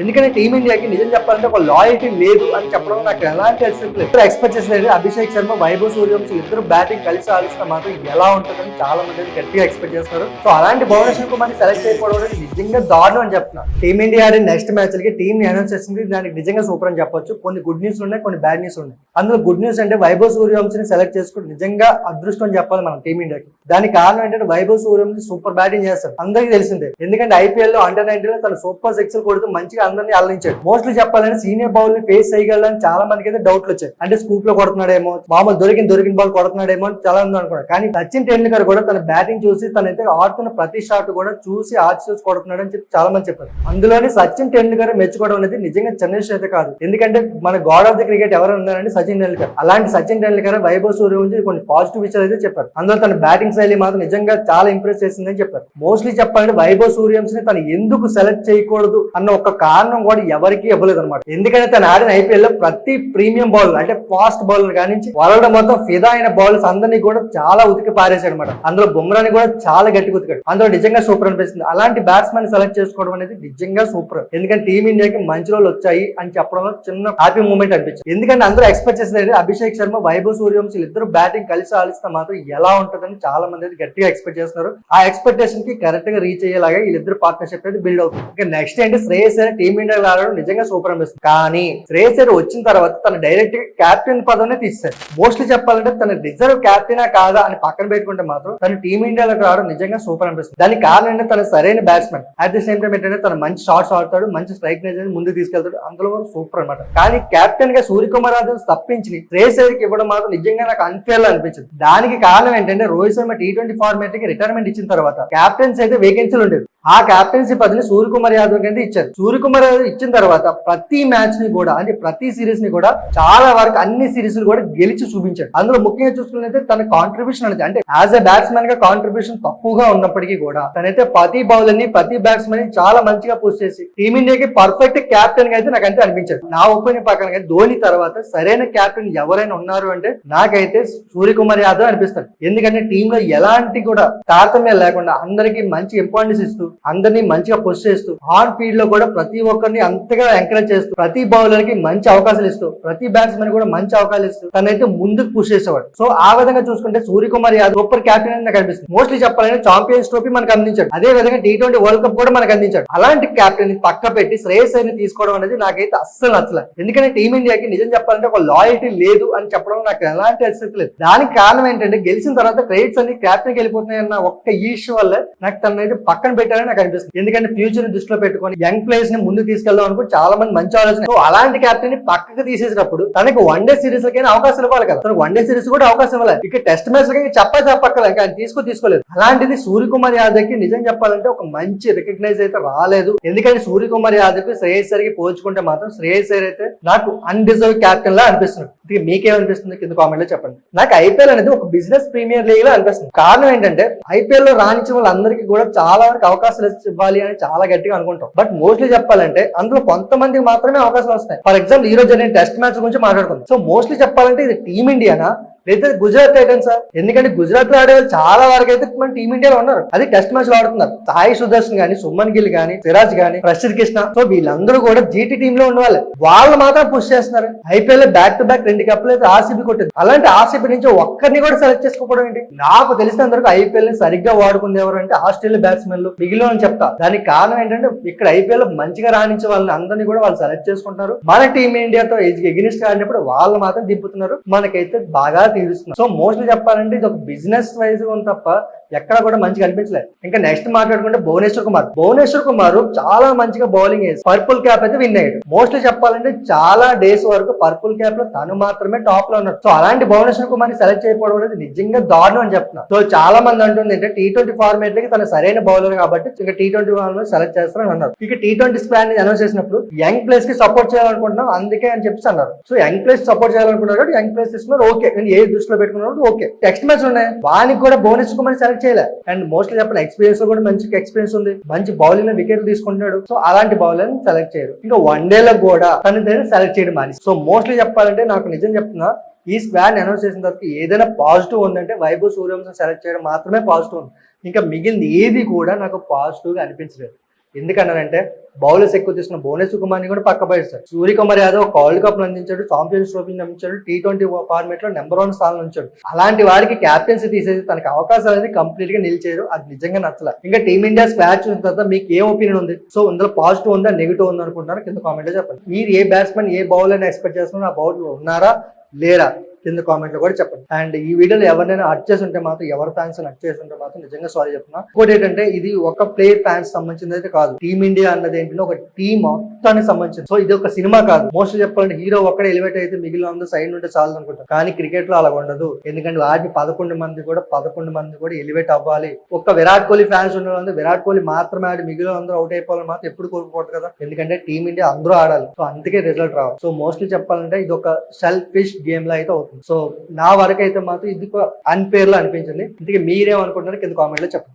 ఎందుకంటే టీమిండియాకి నిజం చెప్పాలంటే ఒక లాయల్టీ లేదు అని చెప్పడం నాకు ఎలాంటి ఎక్స్పెక్ట్ చేసేది అభిషేక్ శర్మ, వైభవ్ సూర్యవంశీ ఇద్దరు బ్యాటింగ్ కలిసి ఆడిస్తే మాత్రం ఎలా ఉంటుందని చాలా మంది గట్టిగా ఎక్స్పెక్ట్ చేస్తారు. సో అలాంటి భువనేశ్వర్ కుమార్ సెలెక్ట్ అయిపోవడం నిజంగా దారుణం అని చెప్తున్నారు. టీమిండియా ఆడే నెక్స్ట్ మ్యాచ్ కి టీమ్ అనౌన్స్ చేసింది, దానికి నిజంగా సూపర్ అని చెప్పొచ్చు. కొన్ని గుడ్ న్యూస్ ఉన్నాయి, కొన్ని బ్యాడ్ న్యూస్ ఉన్నాయి. అందులో గుడ్ న్యూస్ అంటే వైభవ్ సూర్యవంశీని సెలెక్ట్ చేసుకుంటే నిజంగా అదృష్టం అని చెప్పాలి మనం టీమిండియాకి. దానికి కారణం ఏంటంటే వైభవ్ సూర్యవంశీ సూపర్ బ్యాటింగ్ చేస్తాడు, అందరికీ తెలిసిందే. ఎందుకంటే ఐపీఎల్ లో అండర్-19 లో తన సూపర్ సిక్స్ కొడుతూ మంచిగా అందరినీ అలరించాడు. మోస్ట్లీ చెప్పాలంటే సీనియర్ బౌల్ ని ఫేస్ చేయగలని చాలా మందికి అయితే డౌట్లు వచ్చాయి. అంటే స్కూప్ లో కొడుతున్నాడేమో, మామూలు దొరికిన బాల్ కొడుతున్నాడేమో అని చాలా మంది అనుకున్నారు. కానీ సచిన్ టెండూల్కర్ కూడా తన బ్యాటింగ్ చూసి తనైతే ఆడుతున్న ప్రతి షాట్ కూడా చూసి చూసి అని చెప్పి చాలా మంది చెప్పారు. అందులోనే సచిన్ టెండూల్కర్ మెచ్చుకోవడం అనేది నిజంగా చిన్న విషయం అయితే కాదు. ఎందుకంటే మన గాడ్ ఆఫ్ ది క్రికెట్ ఎవరు ఉన్నారంటే సచిన్ టెండూల్కర్. అలాంటి సచిన్ టెండూల్కర్ వైభవ్ సూర్యవంశీ కొన్ని పాజిటివ్ విషయాలు అయితే చెప్పారు. అందులో తన బ్యాటింగ్ శైలి మాత్రం నిజంగా చాలా ఇంప్రెస్ చేసిందని చెప్పారు. మోస్ట్లీ చెప్పాలంటే వైభవ్ సూర్యవంశీని తను ఎందుకు సెలెక్ట్ చేయకూడదు అన్న ఒక కారణం కూడా ఎవరికి ఇవ్వలేదు అనమాట. ఎందుకంటే తను ఆడిన ఐపీఎల్ లో ప్రతి ప్రీమియం బౌలర్ అంటే ఫాస్ట్ బౌలర్ కానీ వరల్డ్ మొత్తం ఫిదా అయిన బౌలర్స్ అందరినీ కూడా చాలా ఉతికి పారేశాడు అనమాట. అందులో బుమ్రాని కూడా చాలా గట్టిగా ఉతికాడు. అందులో నిజంగా సూపర్ అనిపిస్తుంది. అలాంటి బ్యాట్స్మెన్ సెలెక్ట్ చేసుకోవడం అనేది నిజంగా సూపర్. ఎందుకంటే టీమిండియాకి మంచి రోజులు వచ్చాయి అని చెప్పడంలో చిన్న హ్యాపీ మూమెంట్ అనిపించింది. ఎందుకంటే అందరూ ఎక్స్పెక్ట్ చేసేది అభిషేక్ శర్మ, వైభవ్ సూర్యవంశీ ఇద్దరు బ్యాటింగ్ కలిసి ఆడిస్తే మాత్రం ఎలా ఉంటుందని చాలా మంది అయితే గట్టిగా ఎక్స్పెక్ట్ చేస్తున్నారు. ఆ ఎక్స్పెక్టేషన్ కి కరెక్ట్ గా రీచ్ అయ్యేలాగా వీళ్ళిద్దరు పార్ట్నర్షిప్ అయితే బిల్డ్ అవుతుంది. ఇంకా నెక్స్ట్ ఏంటి శ్రేయస్ అయ్యర్ టీమిండియాలో ఆడడం నిజంగా సూపర్ అనిపిస్తుంది. కానీ శ్రేయస్ అయ్యర్ వచ్చిన తర్వాత తన డైరెక్ట్ గా కెప్టెన్ పదవిని తీస్తారు. మోస్ట్లీ చెప్పాలంటే తన రిజర్వ్ కెప్టెనా కాదా అని పక్కన పెట్టుకుంటే మాత్రం తన టీమిండియాలోకి రావడం నిజంగా సూపర్ అనిపిస్తుంది. దానికి కారణం ఏంటంటే తన సరైన batsmen, at the same time ఏంటంటే తన మంచి షాట్స్ ఆడతాడు, మంచి స్ట్రైక్ రేంజ్ ముందుకు తీసుకెళ్తాడు. అందులో సూపర్ అనమాట. కానీ కెప్టెన్ గా సూర్యకుమార్ యాదవ్ తప్పించి శ్రేయస్ అయ్యర్ కి ఇవ్వడం మాత్రం నిజంగా నాకు అన్ఫేర్ అనిపించింది. దానికి కారణం ఏంటంటే రోహిత్ శర్మ T20 ఫార్మాట్ కి రిటైర్మెంట్ ఇచ్చిన తర్వాత కెప్టెన్స్ అయితే వేకెన్సీలు ఉండేది. ఆ కెప్టెన్సీ పదవిని సూర్యకుమార్ యాదవ్ కి అయితే ఇచ్చారు. సూర్యకుమార్ యాదవ్ ఇచ్చిన తర్వాత ప్రతి మ్యాచ్ ని కూడా అంటే ప్రతి సిరీస్ ని కూడా చాలా వరకు అన్ని సిరీస్ కూడా గెలిచి చూపించాడు. అందులో ముఖ్యంగా చూసుకున్నైతే తన కాంట్రిబ్యూషన్ అనేది అంటే యాజ్ ఎ బ్యాట్స్మెన్ గా కాంట్రిబ్యూషన్ తక్కువగా ఉన్నప్పటికీ కూడా తనైతే ప్రతి బౌలర్ ని ప్రతి బ్యాట్స్మెన్ ని చాలా మంచిగా పుష్ చేసి టీమిండియాకి పర్ఫెక్ట్ కెప్టెన్ గా అయితే నాకైతే అనిపించాడు. నా ఒపీనియన్ ప్రకారం ధోని తర్వాత సరైన కెప్టెన్ ఎవరైనా ఉన్నారు అంటే నాకైతే సూర్యకుమార్ యాదవ్ అనిపిస్తాడు. ఎందుకంటే టీమ్ లో ఎలాంటి కూడా తారతమ్యం లేకుండా అందరికి మంచి ఇంపార్టెన్స్ ఇస్తూ అందరినీ మంచిగా పుష్ చేస్తూ ఆన్ ఫీల్డ్ లో కూడా ప్రతి ఒక్కరిని అంతగా ఎంకరేజ్ చేస్తూ ప్రతి బౌలర్ కి మంచి అవకాశాలు ఇస్తూ ప్రతి బ్యాట్స్మెన్ కూడా మంచి అవకాశాలు ఇస్తూ తనైతే ముందుకు పుష్ చేసేవాడు. సో ఆ విధంగా చూసుకుంటే సూర్యకుమార్ యాదవ్ సూపర్ కెప్టెన్ అని నాకు అనిపిస్తుంది. మోస్ట్లీ చెప్పాలంటే ఛాంపియన్స్ ట్రోఫీ మనకు అందించాడు, అదే విధంగా T20 వరల్డ్ కప్ కూడా మనకు అందించాడు. అలాంటి కెప్టెన్ ని పక్క పెట్టి శ్రేయస్ అయ్యర్ ని తీసుకోవడం అనేది నాకైతే అస్సలు నచ్చలేదు. ఎందుకంటే టీమిండియాకి నిజం చెప్పాలంటే ఒక లాయల్టీ లేదు అని చెప్పడం నాకు ఎలాంటి అసలు లేదు. దానికి కారణం ఏంటంటే గెలిచిన తర్వాత క్రెడిట్స్ అన్ని కెప్టెన్ కి వెళ్ళిపోతున్నాయన్న ఒక్క ఇష్యూ వల్ల నాకు తనైతే పక్కన పెట్టారని నాకు అనిపిస్తుంది. ఎందుకంటే ఫ్యూచర్ ని దృష్టిలో పెట్టుకొని యంగ్ ప్లేయర్స్ ని ముందు తీసుకెళ్దాం అనుకో చాలా మంది మంచి ఆలోచన. సో అలాంటి కెప్టెన్ ని పక్కకు తీసేసినప్పుడు తనకి వన్డే సిరీస్ లకైనా అవకాశం ఇవ్వాలి కదా. తనకు వన్డే సిరీస్ కూడా అవకాశం ఇవ్వాలి. ఇక టెస్ట్ మ్యాచ్ లకి చెప్పక్కల ఆయన తీసుకోలేదు. అలాంటిది సూర్యకుమార్ యాదవ్ కి నిజం చెప్పాలంటే ఒక మంచి రికగ్నైజ్ అయితే రాలేదు. ఎందుకంటే సూర్యకుమార్ యాదవ్ కి శ్రేయస్ అయ్యర్ కి పోల్చుకుంటే మాత్రం శ్రేయస్ అయ్యర్ అయితే నాకు అన్డిజర్వ్ కెప్టెన్ లా అనిపిస్తుంది. మీకేమనిపిస్తుంది కింద కామెంట్ లో చెప్పండి. నాకు ఐపీఎల్ అనేది ఒక బిజినెస్ ప్రీమియర్ లీగ్ లా అనిపిస్తుంది. కారణం ఏంటంటే ఐపీఎల్ లో రాణించిన వాళ్ళందరికీ కూడా చాలా వరకు అవకాశాలు ఇవ్వాలి అని చాలా గట్టిగా అనుకుంటాం. బట్ మోస్ట్లీ చెప్పాలంటే అందులో కొంతమందికి మాత్రమే అవకాశాలు వస్తాయి. ఫర్ ఎగ్జాంపుల్ ఈ రోజు జరిగిన టెస్ట్ మ్యాచ్ గురించి మాట్లాడుకుందాం. సో మోస్ట్లీ చెప్పాలంటే ఇది టీమిండియానా లేదా గుజరాత్ టైటన్స్? ఎందుకంటే గుజరాత్ లో ఆడే చాలా వరకు అయితే మన టీమిండియాలో ఉన్నారు, అది టెస్ట్ మ్యాచ్ లో ఆడుతున్నారు. సాయి సుదర్శన్ గానీ, సుమన్ గిల్ గానీ, సిరాజ్ గానీ, ప్రసిద్ కృష్ణ, సో వీళ్ళందరూ కూడా జీటీ టీమ్ లో ఉన్న వాళ్ళు మాత్రం పుష్ చేస్తున్నారు. ఐపీఎల్ బ్యాక్ టు బ్యాక్ 2 కప్పులు అయితే ఆర్సీబీ కొట్టింది. అలాంటి ఆర్సీబీ నుంచి ఒక్కరిని కూడా సెలెక్ట్ చేసుకోవడం ఏంటి? నాకు తెలిసినంత వరకు ఐపీఎల్ ని సరిగ్గా వాడుకుంది ఎవరు అంటే ఆస్ట్రేలియా బ్యాట్స్మెన్లు మిగిలిన అని చెప్తా. దానికి కారణం ఏంటంటే ఇక్కడ ఐపీఎల్ మంచిగా రాణించే వాళ్ళని అందరినీ కూడా వాళ్ళు సెలెక్ట్ చేసుకుంటారు. మన టీమ్ ఇండియాతో ఎగ్నిస్ట్ ఆడినప్పుడు వాళ్ళు మాత్రం దింపుతున్నారు, మనకైతే బాగా తీరుస్తున్నారు. సో మోస్ట్లీ చెప్పాలంటే ఇది ఒక బిజినెస్ వైజ్ ఉంది తప్ప ఎక్కడ కూడా మంచిగా అనిపించలేదు. ఇంకా నెక్స్ట్ మాట్లాడుకుంటే భువనేశ్వర్ కుమార్ చాలా మంచిగా బౌలింగ్ వేసి పర్పుల్ క్యాప్ అయితే విన్ అయ్యాడు. మోస్ట్లీ చెప్పాలంటే చాలా డేస్ వరకు పర్పుల్ క్యాప్ లో తను మాత్రమే టాప్ లో ఉన్నాడు. సో అలాంటి భువనేశ్వర్ కుమార్ ని సెలెక్ట్ చేయకపోవడం అనేది నిజంగా దారుణం అని చెప్తున్నారు. సో చాలా మంది అంటుంది అంటే T20 ఫార్మాట్ లకి తన సరైన బౌలర్ కాబట్టి ఇంకా T20 వాళ్ళు సెలెక్ట్ చేస్తారని అన్నారు. ఇక T20 స్పాన్ అనౌన్స్ చేసినప్పుడు యంగ్ ప్లేస్ కి సపోర్ట్ చేయాలనుకుంటున్నాం అందుకే అని చెప్పి అన్నారు. సో యంగ్ ప్లేస్ సపోర్ట్ చేయాలనుకున్నారు, యంగ్ ప్లేస్ తీసుకున్నారు. ఓకే, నేను ఏ దృష్టిలో పెట్టుకున్నాడు ఓకే. నెక్స్ట్ మ్యాచ్ ఉన్నాయి, వానికి కూడా భువనేశ్వర్ కుమార్ సెలెక్ట్ చేయలే. అండ్ మోస్ట్లీ చెప్పిన ఎక్స్పీరియన్స్ లో కూడా మంచి ఎక్స్పీరియన్స్ ఉంది, మంచి బౌలింగ్ లో వికెట్ తీసుకుంటున్నాడు. సో అలాంటి బౌలర్ సెలెక్ట్ చేయరు. ఇంకా వన్ డే లో కూడా తను సెలెక్ట్ చేయడం మాని. సో మోస్ట్లీ చెప్పాలంటే నాకు నిజం చెప్తున్నా ఈ స్క్వాడ్ అనౌన్స్ చేసిన తర్వాత ఏదైనా పాజిటివ్ ఉందంటే వైభవ్ సూర్యవంశీ సెలెక్ట్ చేయడం మాత్రమే పాజిటివ్ ఉంది. ఇంకా మిగిలింది ఏది కూడా నాకు పాజిటివ్ గా అనిపించలేదు. ఎందుకన్నానంటే బౌలర్స్ ఎక్కువ తీసుకున్న భువనేశ్వర్ కుమార్ని కూడా పక్క పడేస్తాడు. సూర్యకుమార్ యాదవ్ వరల్డ్ కప్ అందించాడు, ఛాంపియన్స్ ట్రోఫీ అందించాడు, T20 ఫార్మేట్ లో నెంబర్ 1 స్థానంలో ఉంచాడు. అలాంటి వాడికి క్యాప్టెన్సీ తీసేసి తనకి అవకాశాలు అనేది కంప్లీట్ గా నిలిచారు. అది నిజంగా నచ్చలేదు. ఇంకా టీమిండియా స్క్వాడ్ చూసిన తర్వాత మీకు ఏం ఒపీనియన్ ఉంది? సో ఇందులో పాజిటివ్ ఉందా నెగిటివ్ ఉందా అనుకుంటున్నారు కింద కామెంట్ లో చెప్పండి. మీరు ఏ బ్యాట్స్మెన్ ఏ బౌలర్ ఎక్స్పెక్ట్ చేస్తున్నారు, ఆ బౌలర్ ఉన్నారా లేరా కింద కామెంట్ లో కూడా చెప్పండి. అండ్ ఈ వీడియోలో ఎవరినైనా అర్చ్ చేసి ఉంటే మాత్రం, ఎవరి ఫ్యాన్స్ అర్చ్ చేసి ఉంటే మాత్రం నిజంగా సారీ చెప్తున్నా. ఇంకోటి ఏంటంటే ఇది ఒక ప్లేయర్ ఫ్యాన్స్ సంబంధించింది అయితే కాదు. టీమిండియా అన్నది ఏంటంటే ఒక టీమ్ మొత్తానికి సంబంధించింది. సో ఇది ఒక సినిమా కాదు. మోస్ట్లీ చెప్పాలంటే హీరో ఒక్కడే ఎలివేట్ అయితే మిగిలిన అందరూ సైడ్ నుండి చాలు అనుకుంటాం. కానీ క్రికెట్ లో అలా ఉండదు. ఎందుకంటే వాటిని 11 మంది కూడా ఎలివేట్ అవ్వాలి. ఒక్క విరాట్ కోహ్లీ ఫ్యాన్స్ ఉండాలంటే విరాట్ కోహ్లీ మాత్రమే ఆడి మిగిలిన అందరూ అవుట్ అయిపోవాలని మాత్రం ఎప్పుడు కోరుకోవద్దు కదా. ఎందుకంటే టీమిండియా అందరూ ఆడాలి. సో అందుకే రిజల్ట్ రావాలి. సో మోస్ట్లీ చెప్పాలంటే ఇది ఒక సెల్ఫిష్ గేమ్ లా అయితే అవుతుంది. సో నా వరకు అయితే మాత్రం ఇది అన్ఫేర్ లా అనిపించింది. ఇందుకే మీరేమనుకుంటున్నారు కింద కామెంట్ లో చెప్పండి.